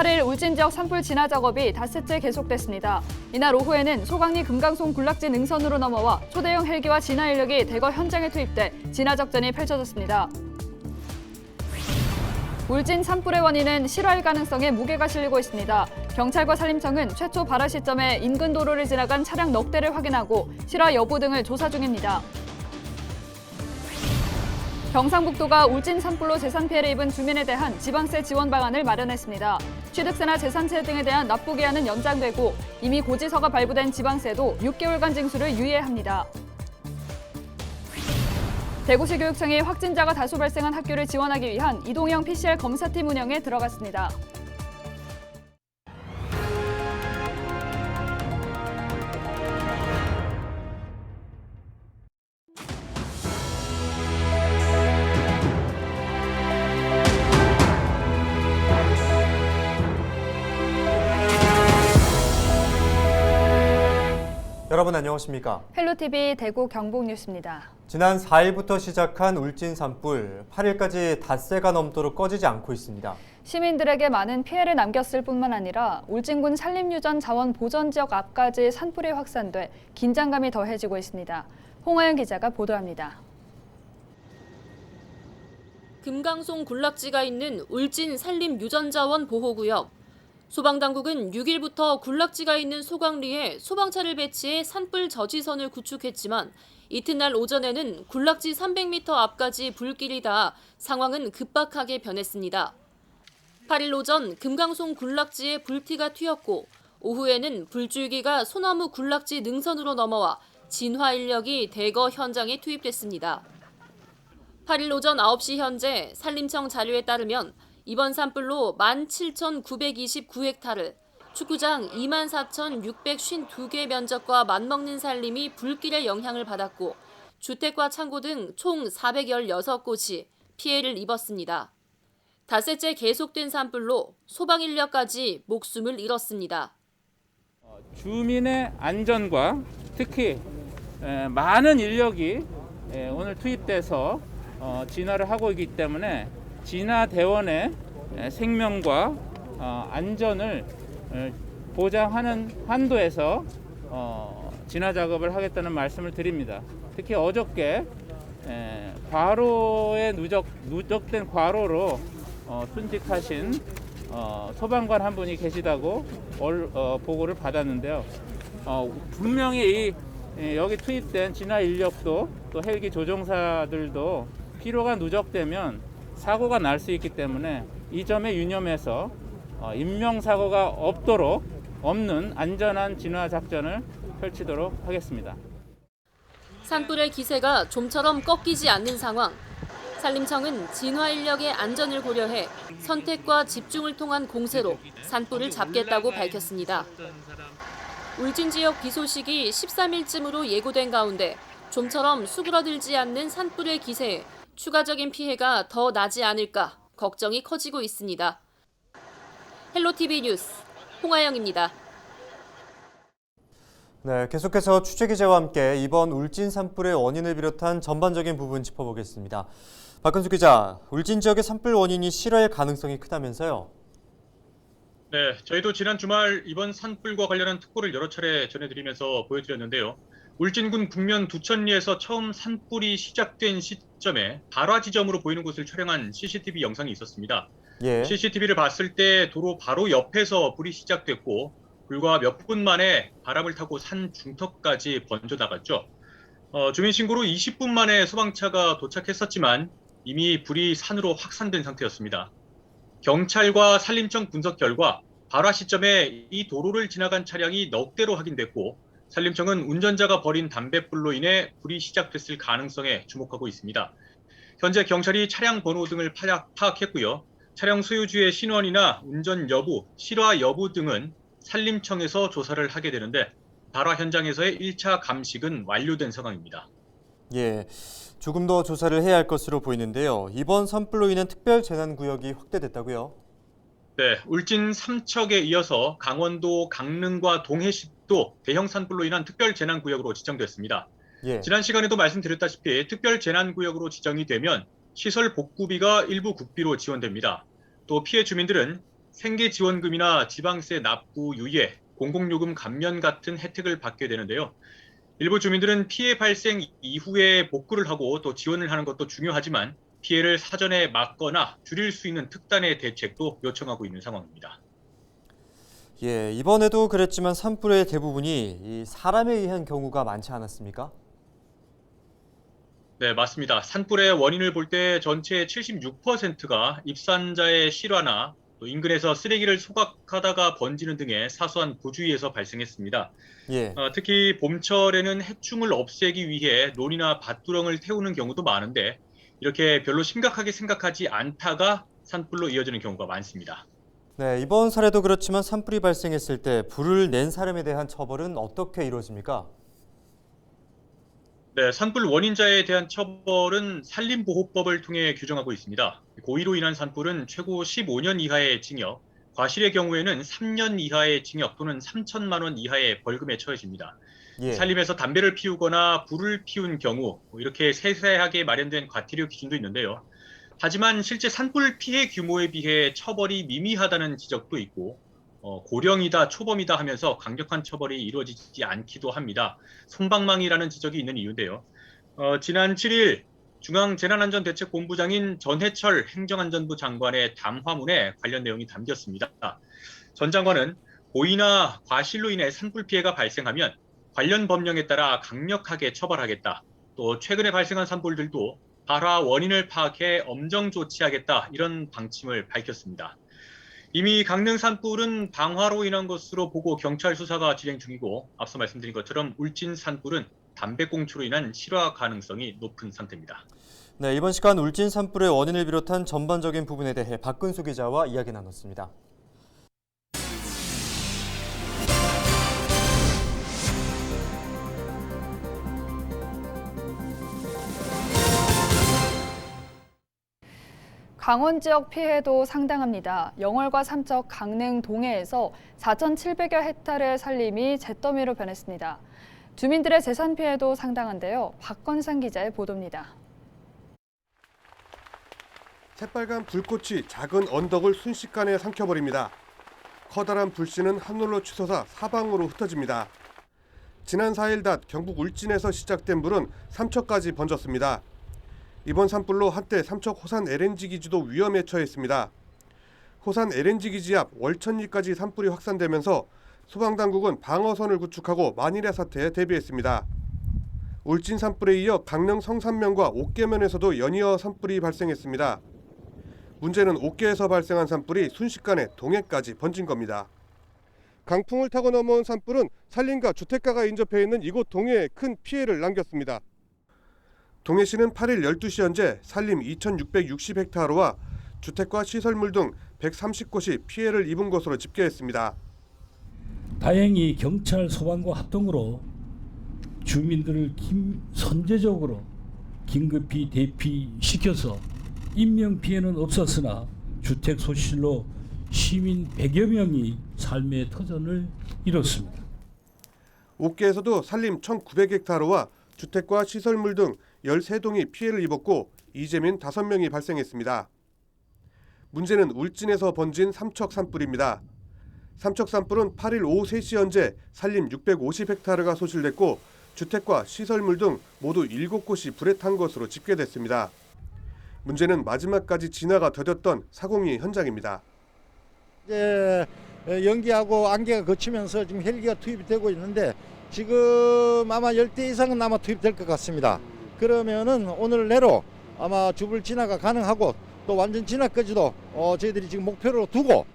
8일 울진 지역 산불 진화 작업이 닷새째 계속됐습니다. 이날 오후에는 소강리 금강송 군락지 능선으로 넘어와 초대형 헬기와 진화 인력이 대거 현장에 투입돼 진화 작전이 펼쳐졌습니다. 울진 산불의 원인은 실화일 가능성에 무게가 실리고 있습니다. 경찰과 산림청은 최초 발화 시점에 인근 도로를 지나간 차량 넉 대를 확인하고 실화 여부 등을 조사 중입니다. 경상북도가 울진 산불로 재산 피해를 입은 주민에 대한 지방세 지원 방안을 마련했습니다. 취득세나 재산세 등에 대한 납부 기한은 연장되고 이미 고지서가 발부된 지방세도 6개월간 징수를 유예해야 합니다. 대구시 교육청이 확진자가 다수 발생한 학교를 지원하기 위한 이동형 PCR 검사팀 운영에 들어갔습니다. 여러분 안녕하십니까? 헬로TV 대구 경북뉴스입니다. 지난 4일부터 시작한 울진 산불, 8일까지 닷새가 넘도록 꺼지지 않고 있습니다. 시민들에게 많은 피해를 남겼을 뿐만 아니라 울진군 산림유전 자원 보전 지역 앞까지 산불이 확산돼 긴장감이 더해지고 있습니다. 홍하영 기자가 보도합니다. 금강송 군락지가 있는 울진 산림유전자원 보호구역. 소방당국은 6일부터 군락지가 있는 소강리에 소방차를 배치해 산불 저지선을 구축했지만 이튿날 오전에는 군락지 300m 앞까지 불길이 닿아 상황은 급박하게 변했습니다. 8일 오전 금강송 군락지에 불티가 튀었고 오후에는 불줄기가 소나무 군락지 능선으로 넘어와 진화 인력이 대거 현장에 투입됐습니다. 8일 오전 9시 현재 산림청 자료에 따르면 이번 산불로 17,929헥타르, 축구장 24,652개 면적과 맞먹는 산림이 불길의 영향을 받았고 주택과 창고 등 총 416곳이 피해를 입었습니다. 닷새째 계속된 산불로 소방 인력까지 목숨을 잃었습니다. 주민의 안전과 특히 많은 인력이 오늘 투입돼서 진화를 하고 있기 때문에 진화대원의 생명과 안전을 보장하는 한도에서 진화 작업을 하겠다는 말씀을 드립니다. 특히 어저께 과로에 누적된 과로로 순직하신 소방관 한 분이 계시다고 보고를 받았는데요. 분명히 여기 투입된 진화 인력도 또 헬기 조종사들도 피로가 누적되면 사고가 날 수 있기 때문에 이 점에 유념해서 인명사고가 없는 안전한 진화 작전을 펼치도록 하겠습니다. 산불의 기세가 좀처럼 꺾이지 않는 상황. 산림청은 진화 인력의 안전을 고려해 선택과 집중을 통한 공세로 산불을 잡겠다고 밝혔습니다. 울진 지역 비 소식이 13일쯤으로 예고된 가운데 좀처럼 수그러들지 않는 산불의 기세에 추가적인 피해가 더 나지 않을까 걱정이 커지고 있습니다. 헬로TV 뉴스 홍하영입니다. 네, 계속해서 취재기자와 함께 이번 울진 산불의 원인을 비롯한 전반적인 부분 짚어보겠습니다. 박근수 기자, 울진 지역의 산불 원인이 실화일 가능성이 크다면서요? 네, 저희도 지난 주말 이번 산불과 관련한 특보를 여러 차례 전해드리면서 보여드렸는데요. 울진군 북면 두천리에서 처음 산불이 시작된 시점에 발화 지점으로 보이는 곳을 촬영한 CCTV 영상이 있었습니다. 예. CCTV를 봤을 때 도로 바로 옆에서 불이 시작됐고 불과 몇 분 만에 바람을 타고 산 중턱까지 번져 나갔죠. 주민 신고로 20분 만에 소방차가 도착했었지만 이미 불이 산으로 확산된 상태였습니다. 경찰과 산림청 분석 결과 발화 시점에 이 도로를 지나간 차량이 넉 대로 확인됐고 산림청은 운전자가 버린 담뱃불로 인해 불이 시작됐을 가능성에 주목하고 있습니다. 현재 경찰이 차량 번호 등을 파악했고요. 차량 소유주의 신원이나 운전 여부, 실화 여부 등은 산림청에서 조사를 하게 되는데 발화 현장에서의 1차 감식은 완료된 상황입니다. 예, 조금 더 조사를 해야 할 것으로 보이는데요. 이번 산불로 인한 특별 재난구역이 확대됐다고요? 네, 울진 삼척에 이어서 강원도 강릉과 동해시도 대형 산불로 인한 특별 재난구역으로 지정됐습니다. 예. 지난 시간에도 말씀드렸다시피 특별 재난구역으로 지정이 되면 시설 복구비가 일부 국비로 지원됩니다. 또 피해 주민들은 생계지원금이나 지방세 납부 유예, 공공요금 감면 같은 혜택을 받게 되는데요. 일부 주민들은 피해 발생 이후에 복구를 하고 또 지원을 하는 것도 중요하지만 피해를 사전에 막거나 줄일 수 있는 특단의 대책도 요청하고 있는 상황입니다. 예, 이번에도 그랬지만 산불의 대부분이 이 사람에 의한 경우가 많지 않았습니까? 네, 맞습니다. 산불의 원인을 볼 때 전체의 76%가 입산자의 실화나 또 인근에서 쓰레기를 소각하다가 번지는 등의 사소한 부주의에서 발생했습니다. 예. 특히 봄철에는 해충을 없애기 위해 논이나 밭두렁을 태우는 경우도 많은데 이렇게 별로 심각하게 생각하지 않다가 산불로 이어지는 경우가 많습니다. 네, 이번 사례도 그렇지만 산불이 발생했을 때 불을 낸 사람에 대한 처벌은 어떻게 이루어집니까? 네, 산불 원인자에 대한 처벌은 산림보호법을 통해 규정하고 있습니다. 고의로 인한 산불은 최고 15년 이하의 징역, 과실의 경우에는 3년 이하의 징역 또는 3천만 원 이하의 벌금에 처해집니다. 예. 산림에서 담배를 피우거나 불을 피운 경우 이렇게 세세하게 마련된 과태료 기준도 있는데요. 하지만 실제 산불 피해 규모에 비해 처벌이 미미하다는 지적도 있고 고령이다, 초범이다 하면서 강력한 처벌이 이루어지지 않기도 합니다. 솜방망이라는 지적이 있는 이유인데요. 지난 7일 중앙재난안전대책본부장인 전해철 행정안전부 장관의 담화문에 관련 내용이 담겼습니다. 전 장관은 고의나 과실로 인해 산불 피해가 발생하면 관련 법령에 따라 강력하게 처벌하겠다. 또 최근에 발생한 산불들도 발화 원인을 파악해 엄정 조치하겠다. 이런 방침을 밝혔습니다. 이미 강릉 산불은 방화로 인한 것으로 보고 경찰 수사가 진행 중이고 앞서 말씀드린 것처럼 울진 산불은 담배꽁초로 인한 실화 가능성이 높은 상태입니다. 네, 이번 시간 울진 산불의 원인을 비롯한 전반적인 부분에 대해 박근수 기자와 이야기 나눴습니다. 강원 지역 피해도 상당합니다. 영월과 삼척, 강릉, 동해에서 4,700여 헥타르의 산림이 잿더미로 변했습니다. 주민들의 재산 피해도 상당한데요. 박건상 기자의 보도입니다. 새빨간 불꽃이 작은 언덕을 순식간에 삼켜버립니다. 커다란 불씨는 하늘로 치솟아 사방으로 흩어집니다. 지난 4일 낮 경북 울진에서 시작된 불은 삼척까지 번졌습니다. 이번 산불로 한때 삼척 호산 LNG 기지도 위험에 처했습니다. 호산 LNG 기지 앞 월천리까지 산불이 확산되면서 소방당국은 방어선을 구축하고 만일의 사태에 대비했습니다. 울진 산불에 이어 강릉 성산면과 옥계면에서도 연이어 산불이 발생했습니다. 문제는 옥계에서 발생한 산불이 순식간에 동해까지 번진 겁니다. 강풍을 타고 넘어온 산불은 산림과 주택가가 인접해 있는 이곳 동해에 큰 피해를 남겼습니다. 동해시는 8일 12시 현재 산림 2,660헥타르와 주택과 시설물 등 130곳이 피해를 입은 것으로 집계했습니다. 다행히 경찰, 소방과 합동으로 주민들을 선제적으로 긴급히 대피시켜서 인명피해는 없었으나 주택 소실로 시민 100여 명이 삶의 터전을 잃었습니다. 옥계에서도 산림 1,900헥타르와 주택과 시설물 등 13동이 피해를 입었고 이재민 5명이 발생했습니다. 문제는 울진에서 번진 삼척 산불입니다. 삼척 산불은 8일 오후 3시 현재 산림 650헥타르가 소실됐고 주택과 시설물 등 모두 7곳이 불에 탄 것으로 집계됐습니다. 문제는 마지막까지 진화가 더뎠던 사공리 현장입니다. 이제 연기하고 안개가 걷히면서 지금 헬기가 투입이 되고 있는데 지금 아마 10대 이상은 아마 투입될 것 같습니다. 그러면은 오늘 내로 아마 주불 진화가 가능하고 또 완전 진화까지도 저희들이 지금 목표로 두고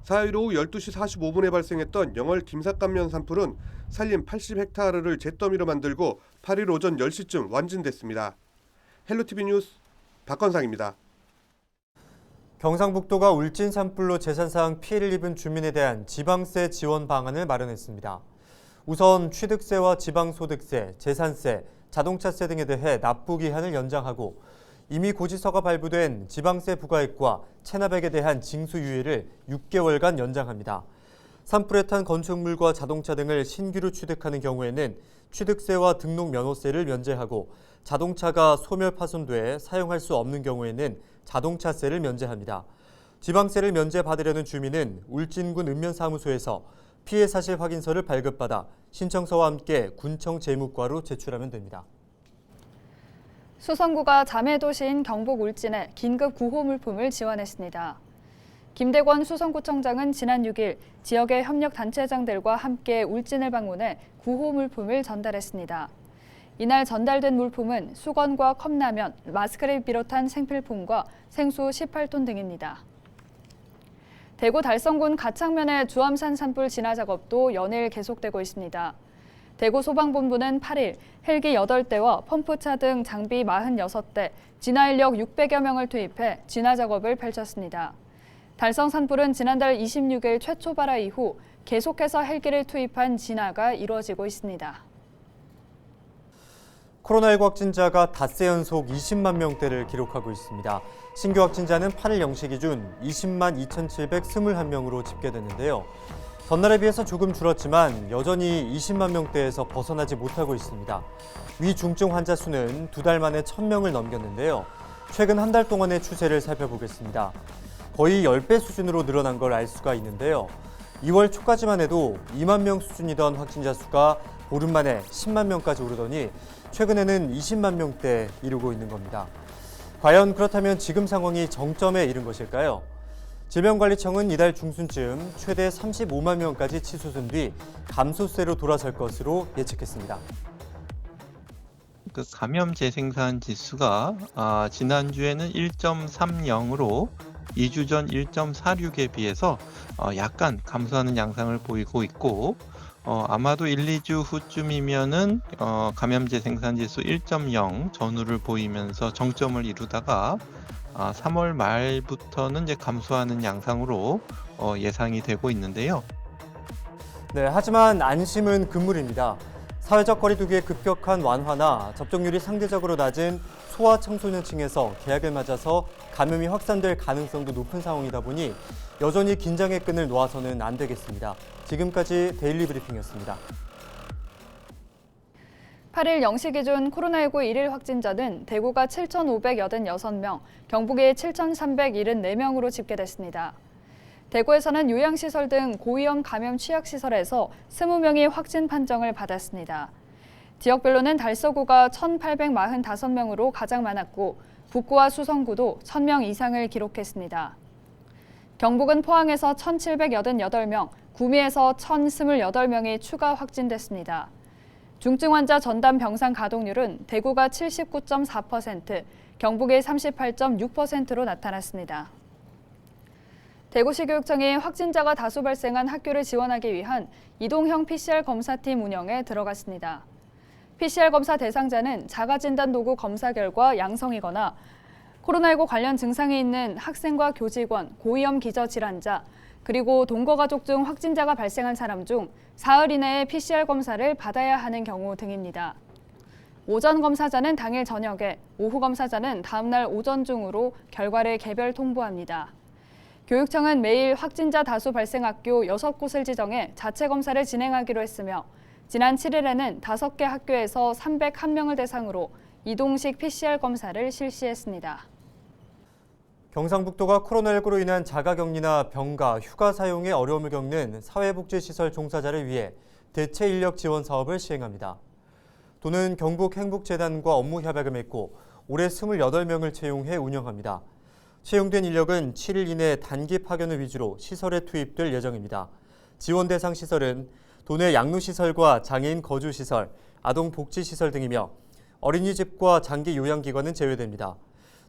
4일 오후 12시 45분에 발생했던 영월 김삿간면 산불은 산림 80헥타르를 잿더미로 만들고 8일 오전 10시쯤 완진됐습니다. 헬로티비 뉴스 박건상입니다. 경상북도가 울진 산불로 재산상 피해를 입은 주민에 대한 지방세 지원 방안을 마련했습니다. 우선 취득세와 지방소득세, 재산세, 자동차세 등에 대해 납부 기한을 연장하고 이미 고지서가 발부된 지방세 부과액과 체납액에 대한 징수 유예를 6개월간 연장합니다. 산불에 탄 건축물과 자동차 등을 신규로 취득하는 경우에는 취득세와 등록 면허세를 면제하고 자동차가 소멸 파손돼 사용할 수 없는 경우에는 자동차세를 면제합니다. 지방세를 면제받으려는 주민은 울진군 읍면사무소에서 피해 사실 확인서를 발급받아 신청서와 함께 군청 재무과로 제출하면 됩니다. 수성구가 자매도시인 경북 울진에 긴급 구호 물품을 지원했습니다. 김대권 수성구청장은 지난 6일 지역의 협력단체장들과 함께 울진을 방문해 구호 물품을 전달했습니다. 이날 전달된 물품은 수건과 컵라면, 마스크를 비롯한 생필품과 생수 18톤 등입니다. 대구 달성군 가창면의 주암산 산불 진화 작업도 연일 계속되고 있습니다. 대구 소방본부는 8일 헬기 8대와 펌프차 등 장비 46대, 진화 인력 600여 명을 투입해 진화 작업을 펼쳤습니다. 달성 산불은 지난달 26일 최초 발화 이후 계속해서 헬기를 투입한 진화가 이루어지고 있습니다. 코로나19 확진자가 닷새 연속 20만 명대를 기록하고 있습니다. 신규 확진자는 8일 0시 기준 20만 2,721명으로 집계됐는데요. 전날에 비해서 조금 줄었지만 여전히 20만 명대에서 벗어나지 못하고 있습니다. 위중증 환자 수는 2달 만에 1,000명을 넘겼는데요. 최근 한 달 동안의 추세를 살펴보겠습니다. 거의 10배 수준으로 늘어난 걸 알 수가 있는데요. 2월 초까지만 해도 2만 명 수준이던 확진자 수가 보름 만에 10만 명까지 오르더니 최근에는 20만 명대 이루고 있는 겁니다. 과연 그렇다면 지금 상황이 정점에 이른 것일까요? 질병관리청은 이달 중순쯤 최대 35만 명까지 치솟은 뒤 감소세로 돌아설 것으로 예측했습니다. 그 감염 재생산 지수가 지난주에는 1.30으로 2주 전 1.46에 비해서 약간 감소하는 양상을 보이고 있고 아마도 1, 2주 후쯤이면은 감염 재생산 지수 1.0 전후를 보이면서 정점을 이루다가 3월 말부터는 이제 감소하는 양상으로 예상이 되고 있는데요. 네, 하지만 안심은 금물입니다. 사회적 거리두기의 급격한 완화나 접종률이 상대적으로 낮은 소아 청소년층에서 개학을 맞아서 감염이 확산될 가능성도 높은 상황이다 보니 여전히 긴장의 끈을 놓아서는 안 되겠습니다. 지금까지 데일리 브리핑이었습니다. 8일 0시 기준 코로나19 1일 확진자는 대구가 7,586명, 경북이 7,374명으로 집계됐습니다. 대구에서는 요양시설 등 고위험 감염 취약시설에서 20명이 확진 판정을 받았습니다. 지역별로는 달서구가 1,845명으로 가장 많았고 북구와 수성구도 1,000명 이상을 기록했습니다. 경북은 포항에서 1,788명, 구미에서 1,028명이 추가 확진됐습니다. 중증 환자 전담 병상 가동률은 대구가 79.4%, 경북이 38.6%로 나타났습니다. 대구시 교육청이 확진자가 다수 발생한 학교를 지원하기 위한 이동형 PCR 검사팀 운영에 들어갔습니다. PCR 검사 대상자는 자가진단 도구 검사 결과 양성이거나 코로나19 관련 증상이 있는 학생과 교직원, 고위험 기저질환자, 그리고 동거가족 중 확진자가 발생한 사람 중 사흘 이내에 PCR 검사를 받아야 하는 경우 등입니다. 오전 검사자는 당일 저녁에, 오후 검사자는 다음 날 오전 중으로 결과를 개별 통보합니다. 교육청은 매일 확진자 다수 발생 학교 6곳을 지정해 자체 검사를 진행하기로 했으며 지난 7일에는 5개 학교에서 301명을 대상으로 이동식 PCR 검사를 실시했습니다. 경상북도가 코로나19로 인한 자가격리나 병가, 휴가 사용에 어려움을 겪는 사회복지시설 종사자를 위해 대체 인력 지원 사업을 시행합니다. 도는 경북행복재단과 업무 협약을 맺고 올해 28명을 채용해 운영합니다. 채용된 인력은 7일 이내 단기 파견을 위주로 시설에 투입될 예정입니다. 지원 대상 시설은 도내 양로시설과 장애인 거주시설, 아동복지시설 등이며 어린이집과 장기 요양기관은 제외됩니다.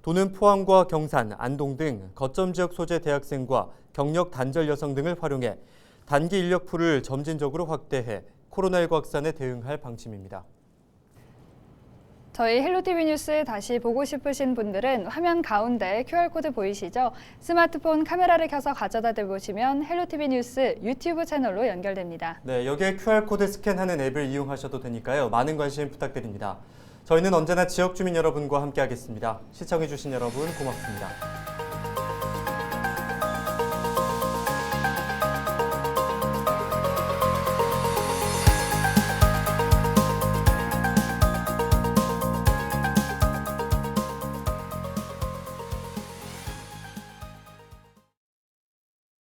도는 포항과 경산, 안동 등 거점 지역 소재 대학생과 경력 단절 여성 등을 활용해 단기 인력풀을 점진적으로 확대해 코로나19 확산에 대응할 방침입니다. 저희 헬로티비 뉴스 다시 보고 싶으신 분들은 화면 가운데 QR코드 보이시죠? 스마트폰 카메라를 켜서 가져다 대보시면 헬로티비 뉴스 유튜브 채널로 연결됩니다. 네, 여기에 QR코드 스캔하는 앱을 이용하셔도 되니까요. 많은 관심 부탁드립니다. 저희는 언제나 지역 주민 여러분과 함께하겠습니다. 시청해주신 여러분 고맙습니다.